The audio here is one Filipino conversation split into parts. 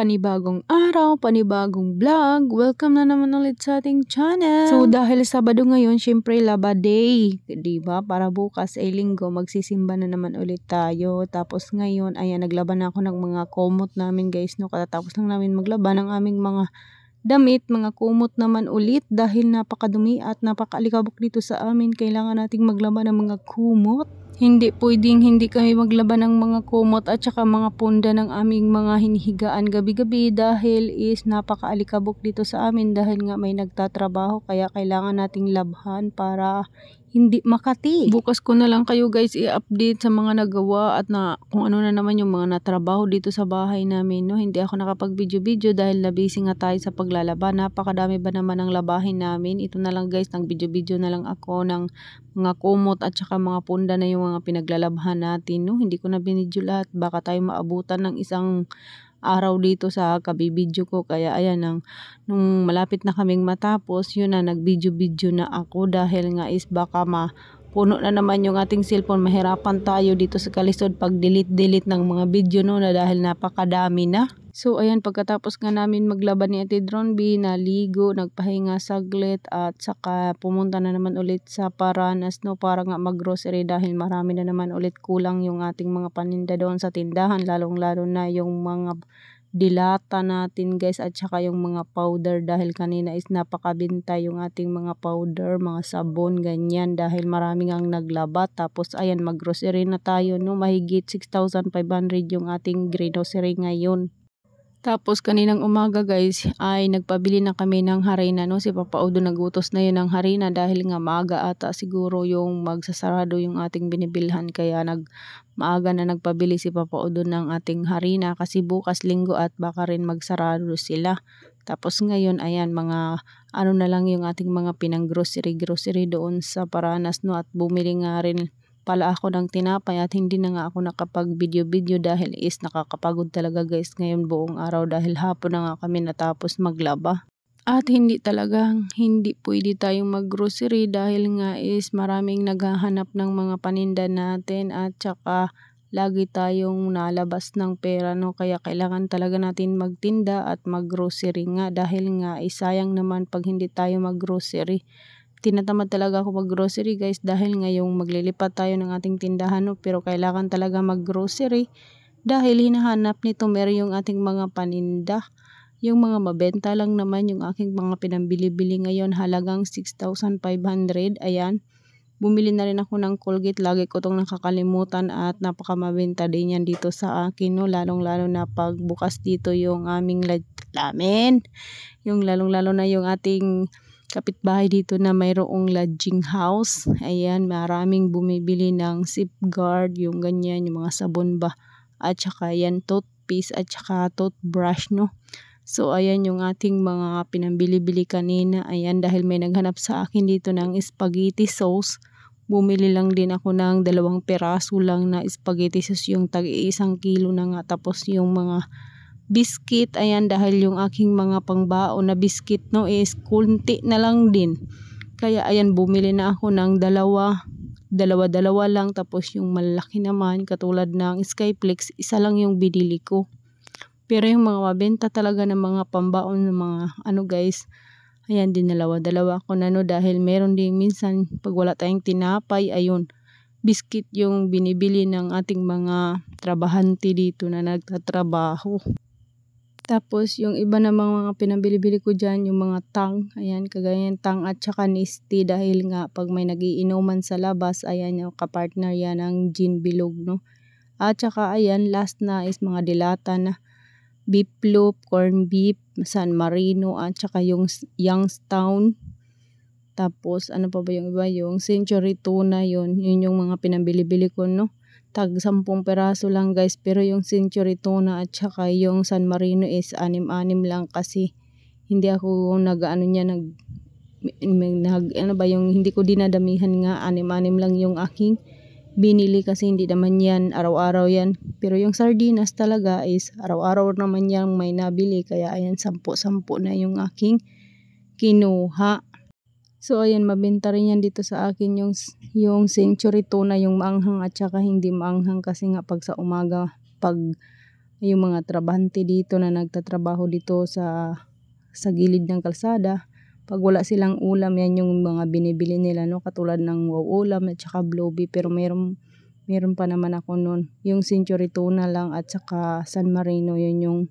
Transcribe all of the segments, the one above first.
Panibagong araw, panibagong vlog. Welcome na naman ulit sa ating channel. So dahil Sabado ngayon, syempre Laba Day, 'di ba? Para bukas ay Linggo, magsisimba na naman ulit tayo. Tapos ngayon, ayan, naglaba na ako ng mga kumot namin, guys, no. Katatapos lang namin maglaba ng aming mga damit, mga kumot naman ulit dahil napakadumi at napakaalikabok dito sa amin. Kailangan nating maglaba ng mga kumot. Hindi pwedeng hindi kami maglaba ng mga kumot at saka mga punda ng aming mga hinihigaan gabi-gabi dahil is napakaalikabok dito sa amin dahil nga may nagtatrabaho, kaya kailangan nating labhan para hindi makati. Bukas ko na lang kayo, guys, i-update sa mga nagawa at kung ano na naman yung mga natrabaho dito sa bahay namin, no. Hindi ako nakapag-video-video dahil nabisi nga tayo sa paglalaba. Napakadami ba naman ang labahin namin. Ito na lang, guys, nang video-video na lang ako ng mga kumot at saka mga punda na yung mga pinaglalabhan natin, no. Hindi ko na binidyo lahat, baka tayo maabutan ng isang araw dito sa kabibidyo ko. Kaya ayan, nung malapit na kaming matapos, yun na, nag-video-video na ako dahil nga is baka puno na naman yung ating cellphone. Mahirapan tayo dito sa kalisod pag delete ng mga video, no, na dahil napakadami na. So ayan, pagkatapos nga namin maglaba ni Ate Dronby, naligo, nagpahinga saglit at saka pumunta na naman ulit sa Paranas, no, para nga mag-grocery dahil marami na naman ulit kulang yung ating mga paninda doon sa tindahan, lalong-lalo na yung mga dilata natin, guys, at saka yung mga powder dahil kanina is napakabinta yung ating mga powder, mga sabon, ganyan, dahil maraming ang naglaba. Tapos ayan, mag-grocery na tayo, no, mahigit 6,500 yung ating grocery ngayon. Tapos kaninang umaga, guys, ay nagpabili na kami ng harina, no. Si Papa Udo nagutos na yun ng harina dahil nga maaga ata siguro yung magsasarado yung ating binibilhan, kaya maaga na nagpabili si Papa Udo ng ating harina kasi bukas Linggo at baka rin magsarado sila. Tapos ngayon, ayan, mga ano na lang yung ating mga pinang-grocery doon sa Paranas, no, at bumili nga rin pala ako ng tinapay at hindi na nga ako nakapag-video dahil is nakakapagod talaga, guys, ngayon buong araw dahil hapon na nga kami natapos maglaba. At hindi pwede tayong mag-grocery dahil nga is maraming naghahanap ng mga paninda natin at saka lagi tayong nalabas ng pera, no, kaya kailangan talaga natin magtinda at mag-grocery nga dahil nga sayang naman pag hindi tayo mag-grocery. Tinatamad talaga ako mag-grocery, guys, dahil ngayong maglilipat tayo ng ating tindahan, no, pero kailangan talaga mag-grocery dahil hinahanap nito meron yung ating mga paninda. Yung mga mabenta lang naman yung aking mga pinambili-bili ngayon, halagang 6,500. Ayan, bumili na rin ako ng Colgate, lagi ko itong nakakalimutan at napakamabenta din yan dito sa akin, no, lalong-lalo na pag bukas dito yung aming yung lalong-lalo na yung ating kapitbahay dito na mayroong lodging house. Ayan, maraming bumibili ng Safeguard, yung ganyan, yung mga sabon ba, at saka yan, toothpaste at saka toothbrush, no. So ayan yung ating mga pinambili-bili kanina. Ayan, dahil may naghanap sa akin dito ng spaghetti sauce, bumili lang din ako ng 2 peraso lang na spaghetti sauce, yung tag-1 kilo na nga. Tapos yung mga biscuit, ayan, dahil yung aking mga pangbaon na biscuit, no, is kunti na lang din. Kaya ayan, bumili na ako ng dalawa lang. Tapos yung malaki naman katulad ng Skyflex, isa lang yung binili ko. Pero yung mga mabenta talaga ng mga pambaon ng mga ano, guys, ayan, dalawa ko na, no, dahil meron din minsan pag wala tayong tinapay, ayun, biscuit yung binibili ng ating mga trabahante dito na nagtatrabaho. Tapos yung iba namang mga pinabili-bili ko dyan, yung mga tang, ayan, kagaya ng tang at saka Nestea dahil nga pag may nagiinuman sa labas, ayan, yung kapartner yan ng gin bilog, no. At saka ayan, last na is mga dilata na beef loaf, corn beef, San Marino, at saka yung Youngstown. Tapos ano pa ba yung iba, yung Century Tuna, yun yung mga pinabili-bili ko, no. Tag 10 peraso lang, guys, pero yung Century Tuna at saka yung San Marino is 6 lang kasi hindi ako hindi ko dinadamihan nga, 6 lang yung aking binili kasi hindi naman yan araw-araw yan. Pero yung sardinas talaga is araw-araw naman yang may nabili, kaya ayan, 10 na yung aking kinuha. So ayan, mabenta rin yan dito sa akin yung Century Tuna, yung maanghang at saka hindi maanghang kasi nga pag sa umaga, pag yung mga trabahante dito na nagtatrabaho dito sa gilid ng kalsada. Pag wala silang ulam, yan yung mga binibili nila, no? Katulad ng wow ulam at saka Blobby. Pero meron pa naman ako nun. Yung Century Tuna lang at saka San Marino, yun yung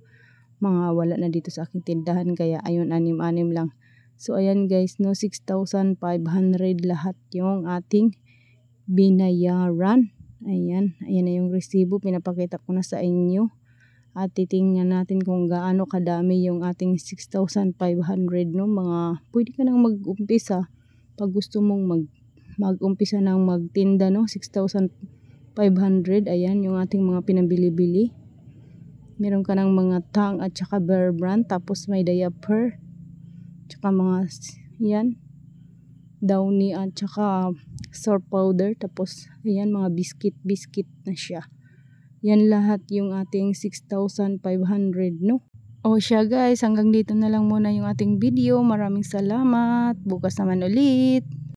mga wala na dito sa aking tindahan. Kaya ayun, 6-6 lang. So ayan guys, no, 6,500 lahat yung ating binayaran. Ayan na yung resibo. Pinapakita ko na sa inyo. At titingnan natin kung gaano kadami yung ating 6,500, no. Pwede ka nang mag-umpisa pag gusto mong mag-umpisa nang magtinda, no. 6,500. Ayan yung ating mga pinabili-bili. Meron ka ng mga Tang at saka Bear Brand. Tapos may diaper. Tsaka mga yan, Downy at saka soap powder. Tapos ayan, mga biscuit na siya. Yan lahat yung ating 6,500, no? O siya guys, hanggang dito na lang muna yung ating video. Maraming salamat. Bukas naman ulit.